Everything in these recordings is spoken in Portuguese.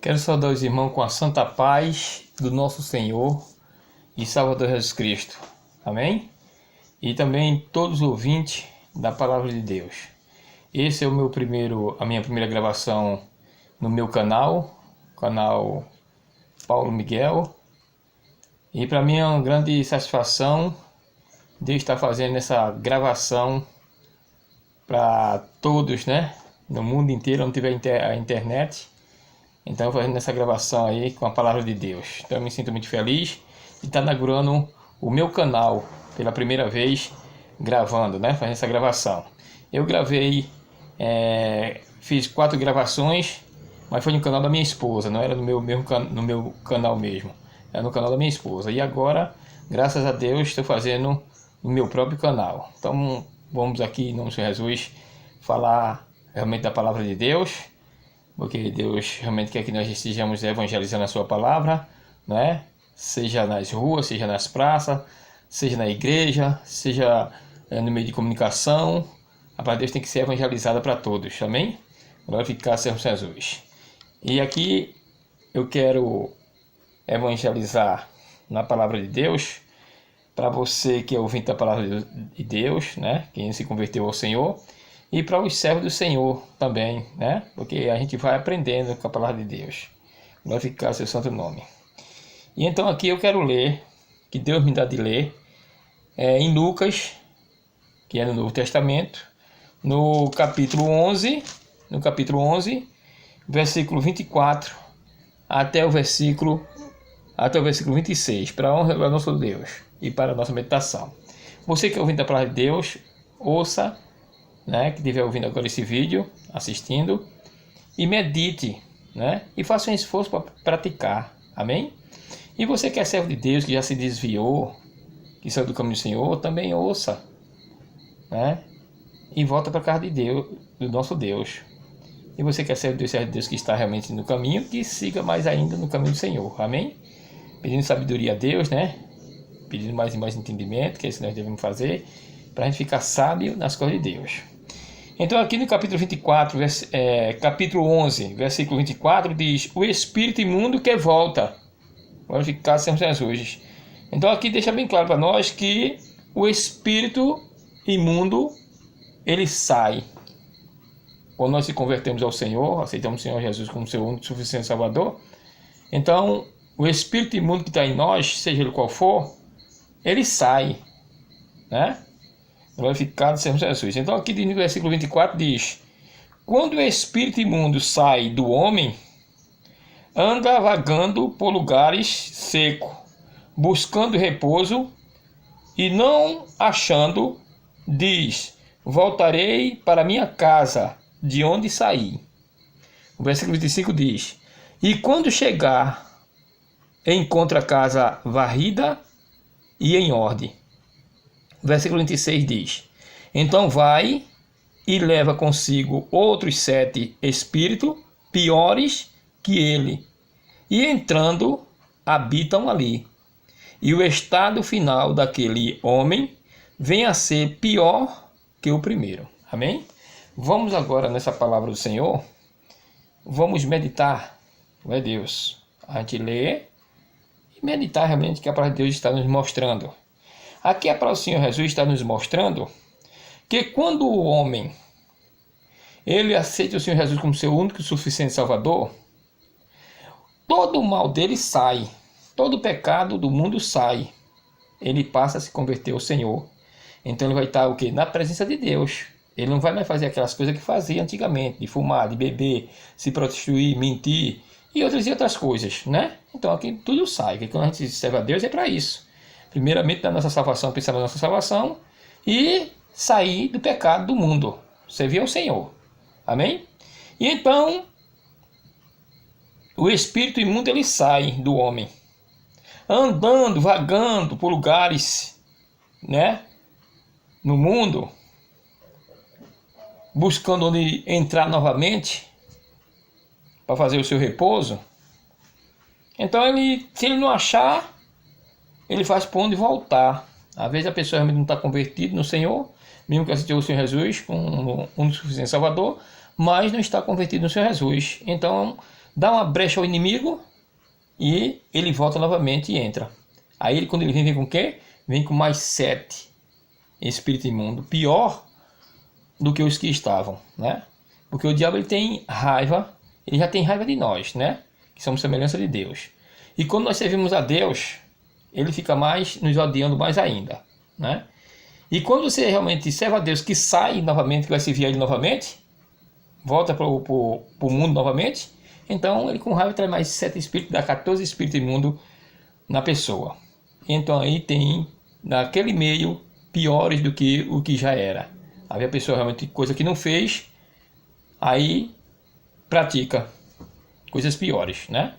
Quero saudar os irmãos com a santa paz do nosso Senhor e Salvador Jesus Cristo. Amém? E também todos os ouvintes da Palavra de Deus. Esse é a minha primeira gravação no meu canal Paulo Miguel. E para mim é uma grande satisfação de estar fazendo essa gravação para todos, né? No mundo inteiro, onde tiver a internet. Então, fazendo essa gravação aí com a Palavra de Deus. Então, eu me sinto muito feliz de estar inaugurando o meu canal pela primeira vez, gravando, né? Fazendo essa gravação. Eu gravei, fiz 4 gravações, mas foi no canal da minha esposa, não era no meu canal mesmo. Era no canal da minha esposa. E agora, graças a Deus, estou fazendo no meu próprio canal. Então, vamos aqui, em nome do Senhor Jesus, falar realmente da Palavra de Deus. Porque Deus realmente quer que nós estejamos evangelizando a sua palavra, né? Seja nas ruas, seja nas praças, seja na igreja, seja no meio de comunicação. A palavra de Deus tem que ser evangelizada para todos, amém? Glorificar a Senhor Jesus. E aqui eu quero evangelizar na palavra de Deus, para você que é ouvinte da palavra de Deus, né? Quem se converteu ao Senhor. E para os servos do Senhor também, né? Porque a gente vai aprendendo com a palavra de Deus. Glorificar seu santo nome. E então aqui eu quero ler, que Deus me dá de ler, em Lucas, que é no Novo Testamento, no capítulo 11, versículo 24, até o versículo 26, para a honra do nosso Deus e para a nossa meditação. Você que é ouvinte da palavra de Deus, ouça, né, que estiver ouvindo agora esse vídeo, assistindo, e medite, né, e faça um esforço para praticar, amém? E você que é servo de Deus, que já se desviou, que saiu do caminho do Senhor, também ouça, né, e volta para a casa de Deus, do nosso Deus. E você que é servo de Deus, que está realmente no caminho, que siga mais ainda no caminho do Senhor, amém? Pedindo sabedoria a Deus, né, pedindo mais e mais entendimento, que é isso que nós devemos fazer, para a gente ficar sábio nas coisas de Deus. Então aqui no capítulo 24, capítulo 11, versículo 24, diz: o espírito imundo que volta. Glorificar o Senhor Jesus. Então aqui deixa bem claro para nós que o espírito imundo, ele sai. Quando nós se convertemos ao Senhor, aceitamos o Senhor Jesus como seu único e suficiente Salvador, então o espírito imundo que está em nós, seja ele qual for, ele sai, né? Glorificado seja Jesus. Então aqui no versículo 24 diz: quando o espírito imundo sai do homem, anda vagando por lugares secos, buscando repouso, e não achando, diz: voltarei para minha casa, de onde saí. O versículo 25 diz: e quando chegar, encontra a casa varrida e em ordem. O versículo 26 diz: então vai e leva consigo outros 7 espíritos piores que ele, e entrando habitam ali. E o estado final daquele homem vem a ser pior que o primeiro. Amém? Vamos agora nessa palavra do Senhor, vamos meditar, não é Deus? A gente lê e meditar realmente que a palavra de Deus está nos mostrando. Aqui a palavra do Senhor Jesus está nos mostrando que quando o homem ele aceita o Senhor Jesus como seu único e suficiente Salvador, todo o mal dele sai, todo o pecado do mundo sai, ele passa a se converter ao Senhor. Então ele vai estar o quê? Na presença de Deus. Ele não vai mais fazer aquelas coisas que fazia antigamente, de fumar, de beber, se prostituir, mentir e outras coisas, né? Então aqui tudo sai, porque quando a gente serve a Deus é para isso. Primeiramente da nossa salvação, pensar na nossa salvação e sair do pecado do mundo, servir ao Senhor. Amém? E então o espírito imundo ele sai do homem, andando, vagando por lugares, né, no mundo, buscando onde entrar novamente para fazer o seu repouso. Então se ele não achar, ele faz por onde voltar. Às vezes a pessoa realmente não está convertida no Senhor, mesmo que aceitou o Senhor Jesus como um suficiente Salvador, mas não está convertido no Senhor Jesus. Então dá uma brecha ao inimigo e ele volta novamente e entra. Aí ele, quando ele vem com o quê? Vem com mais 7 espíritos imundos, pior do que os que estavam, né? Porque o diabo ele tem raiva, ele já tem raiva de nós, né? Que somos semelhança de Deus. E quando nós servimos a Deus, ele fica mais nos odiando mais ainda, né? E quando você realmente serve a Deus, que sai novamente, que vai servir a ele novamente, volta para o mundo novamente, então ele com raiva traz mais 7 espíritos, dá 14 espíritos imundos na pessoa. Então aí tem, naquele meio, piores do que o que já era. Aí a pessoa realmente, coisa que não fez, aí pratica coisas piores, né?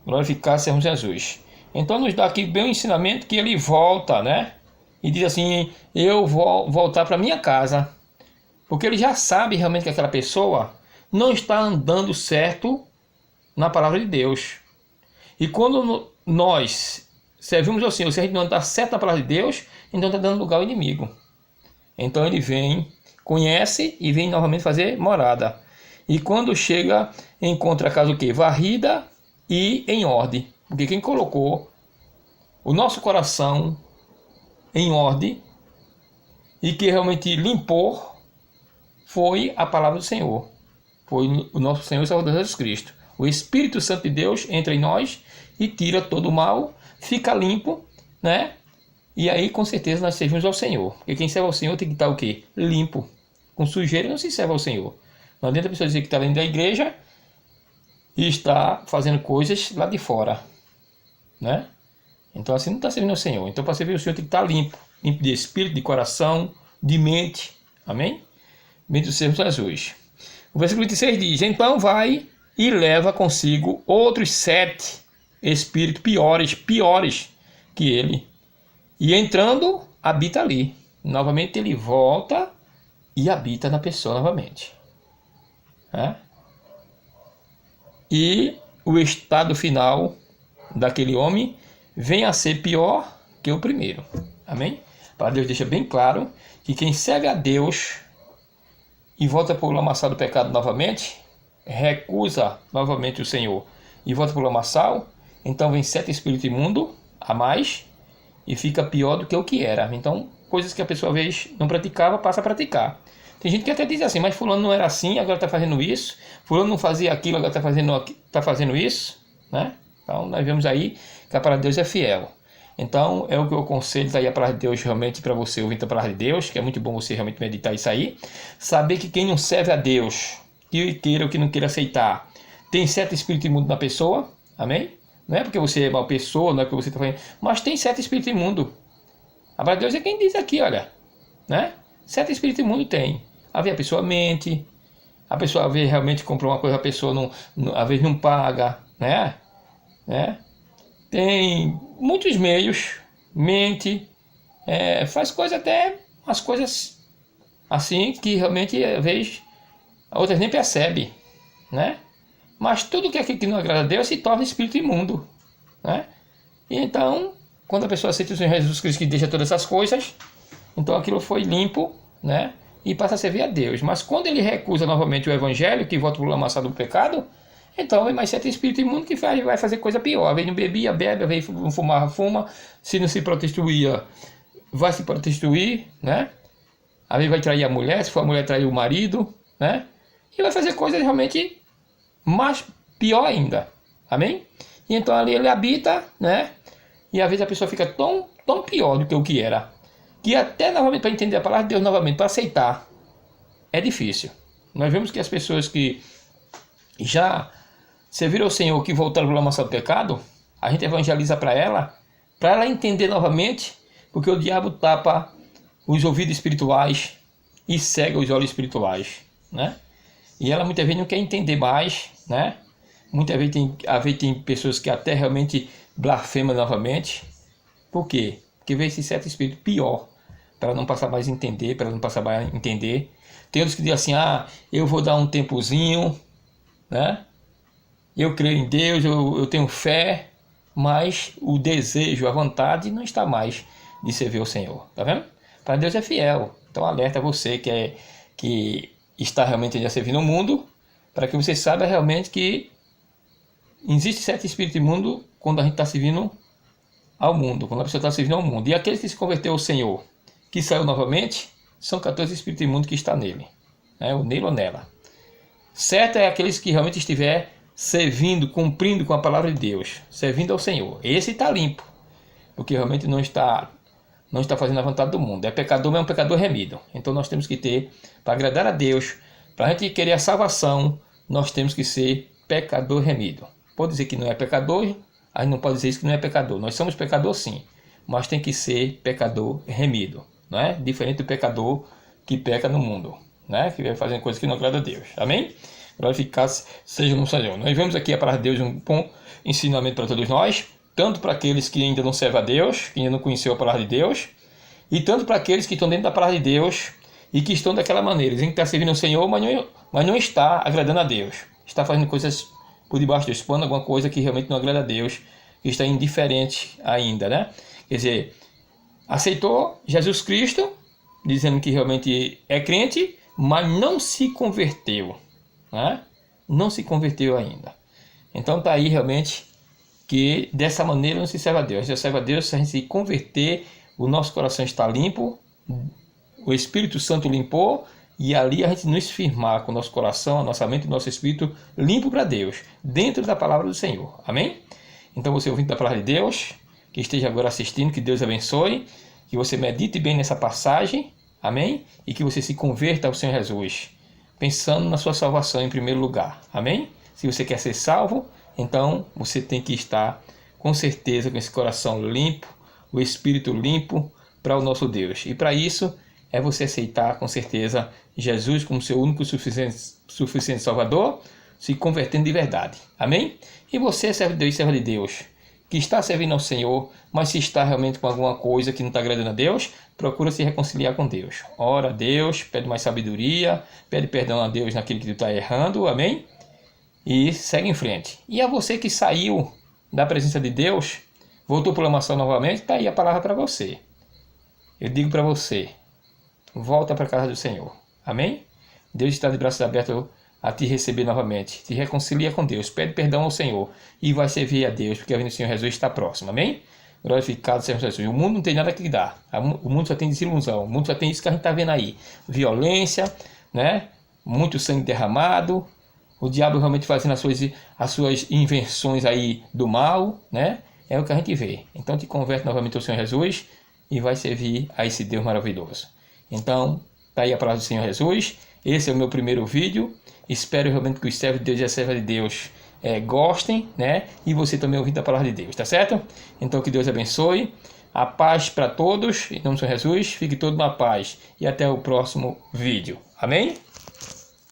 Glorificar sermos Jesus. Então nos dá aqui bem o ensinamento que ele volta, né? E diz assim, eu vou voltar para minha casa. Porque ele já sabe realmente que aquela pessoa não está andando certo na palavra de Deus. E quando nós servimos ao Senhor, se a gente não está certo na palavra de Deus, então está dando lugar ao inimigo. Então ele vem, conhece e vem novamente fazer morada. E quando chega, encontra a casa o quê? Varrida e em ordem. Porque quem colocou o nosso coração em ordem e que realmente limpou foi a palavra do Senhor. Foi o nosso Senhor e Salvador Jesus Cristo. O Espírito Santo de Deus entra em nós e tira todo o mal, fica limpo, né? E aí com certeza nós servimos ao Senhor. Porque quem serve ao Senhor tem que estar o quê? Limpo. Com sujeira não se serve ao Senhor. Não adianta a pessoa dizer que está dentro da igreja e está fazendo coisas lá de fora, né? Então assim não está servindo ao Senhor. Então para servir ao Senhor tem que estar limpo. Limpo de espírito, de coração, de mente. Amém? Bendito seja Jesus. O versículo 26 diz, então vai e leva consigo outros 7 espíritos piores que ele. E entrando, habita ali. Novamente ele volta e habita na pessoa novamente. E o estado final daquele homem vem a ser pior que o primeiro. Amém? Para Deus deixa bem claro que quem serve a Deus e volta para o lamaçal do pecado novamente, recusa novamente o Senhor e volta para o lamaçal, então vem 7 espíritos imundos a mais e fica pior do que o que era. Então, coisas que a pessoa, às vezes, não praticava, passa a praticar. Tem gente que até diz assim, mas fulano não era assim, agora está fazendo isso, fulano não fazia aquilo, agora está fazendo isso, né? Então, nós vemos aí que a palavra de Deus é fiel. Então, é o que eu aconselho aí a palavra de Deus realmente para você ouvir a palavra de Deus, que é muito bom você realmente meditar isso aí. Saber que quem não serve a Deus, que queira ou que não queira aceitar, tem 7 espíritos imundos na pessoa, amém? Não é porque você é mal pessoa, não é porque você está fazendo, mas tem 7 espíritos imundos. A palavra de Deus é quem diz aqui, olha, né? 7 espíritos imundos tem. Às vezes a pessoa mente, a pessoa às vezes realmente comprou uma coisa, a pessoa às vezes não paga, né? Tem muitos meios, mente, faz coisa até umas coisas assim que realmente às vezes outras nem percebem, né? Mas tudo que é aquilo que não agrada a Deus se torna espírito imundo, né? E então, quando a pessoa aceita o Senhor Jesus Cristo que deixa todas essas coisas, então aquilo foi limpo, né? E passa a servir a Deus. Mas quando ele recusa novamente o evangelho, que volta para o lamaçal do pecado, então vem mais 7 espíritos imundos que vai fazer coisa pior. Às vezes não bebia, bebe, às vezes não fumava, fuma. Se não se prostituía, vai se prostituir, né? Às vezes vai trair a mulher, se for a mulher trair o marido, né? E vai fazer coisas realmente mais pior ainda. Amém? E então ali ele habita, né? E às vezes a pessoa fica tão pior do que o que era, que até novamente para entender a palavra de Deus novamente, para aceitar, é difícil. Nós vemos que as pessoas que já serviram ao Senhor, que voltaram para o lamaçal do pecado, a gente evangeliza para ela entender novamente, porque o diabo tapa os ouvidos espirituais e cega os olhos espirituais, né? E ela muitas vezes não quer entender mais, né? Muitas vezes tem pessoas que até realmente blasfemam novamente. Por quê? Porque vê esse certo espírito pior, para ela não passar mais a entender, para ela não passar mais a entender. Tem outros que dizem assim, eu vou dar um tempozinho, né? Eu creio em Deus, eu tenho fé, mas o desejo, a vontade não está mais de servir o Senhor, tá vendo? Para Deus é fiel. Então alerta você que está realmente já servindo o mundo, para que você saiba realmente que existe 7 espíritos imundos quando a gente está servindo ao mundo, quando a pessoa está servindo ao mundo. E aqueles que se converteu ao Senhor, que saiu novamente, são 14 espíritos imundos que estão nele, né? Ou nele ou nela. Certo é aqueles que realmente estiver servindo, cumprindo com a palavra de Deus, servindo ao Senhor. Esse está limpo, porque realmente não está fazendo a vontade do mundo. É pecador, mas é um pecador remido. Então nós temos que ter, para agradar a Deus, para a gente querer a salvação, nós temos que ser pecador remido. Pode dizer que não é pecador, a gente não pode dizer isso que não é pecador. Nós somos pecador sim, mas tem que ser pecador remido, não é? Diferente do pecador que peca no mundo, né? Que vai fazendo coisas que não agradam a Deus. Amém? Glorificado seja no Senhor. Nós vemos aqui a palavra de Deus um bom ensinamento para todos nós, tanto para aqueles que ainda não servem a Deus, que ainda não conheceu a palavra de Deus, e tanto para aqueles que estão dentro da palavra de Deus e que estão daquela maneira, dizem que está servindo ao Senhor, mas não está agradando a Deus. Está fazendo coisas por debaixo do pano, alguma coisa que realmente não agrada a Deus, que está indiferente ainda, né? Quer dizer, aceitou Jesus Cristo, dizendo que realmente é crente, mas não se converteu, né? Não se converteu ainda. Então está aí realmente que dessa maneira não se serve a Deus. A gente serve a Deus se a gente se converter, o nosso coração está limpo, o Espírito Santo limpou, e ali a gente nos firmar com o nosso coração, a nossa mente e o nosso espírito limpo para Deus, dentro da palavra do Senhor. Amém? Então você ouvindo da palavra de Deus, que esteja agora assistindo, que Deus abençoe, que você medite bem nessa passagem, amém? E que você se converta ao Senhor Jesus, pensando na sua salvação em primeiro lugar. Amém? Se você quer ser salvo, então você tem que estar com certeza com esse coração limpo, o espírito limpo para o nosso Deus. E para isso é você aceitar com certeza Jesus como seu único suficiente Salvador, se convertendo de verdade. Amém? E você, servo de Deus e serva de Deus, que está servindo ao Senhor, mas se está realmente com alguma coisa que não está agradando a Deus, procura se reconciliar com Deus. Ora a Deus, pede mais sabedoria, pede perdão a Deus naquilo que tu está errando. Amém? E segue em frente. E a você que saiu da presença de Deus, voltou para a maçã novamente, está aí a palavra para você. Eu digo para você, volta para a casa do Senhor. Amém? Deus está de braços abertos a te receber novamente. Se reconcilia com Deus, pede perdão ao Senhor e vai servir a Deus, porque a vinda do Senhor Jesus está próxima. Amém? Glorificado seja Jesus. O mundo não tem nada que dar. O mundo só tem desilusão. O mundo só tem isso que a gente está vendo aí. Violência, né? Muito sangue derramado. O diabo realmente fazendo as suas invenções aí do mal, né? É o que a gente vê. Então te converte novamente ao Senhor Jesus e vai servir a esse Deus maravilhoso. Então, está aí a palavra do Senhor Jesus. Esse é o meu primeiro vídeo. Espero realmente que os servos de Deus e as servas de Deus gostem, né? E você também ouvindo a palavra de Deus, tá certo? Então, que Deus abençoe. A paz para todos. Em nome do Senhor Jesus. Fique todo na paz. E até o próximo vídeo. Amém?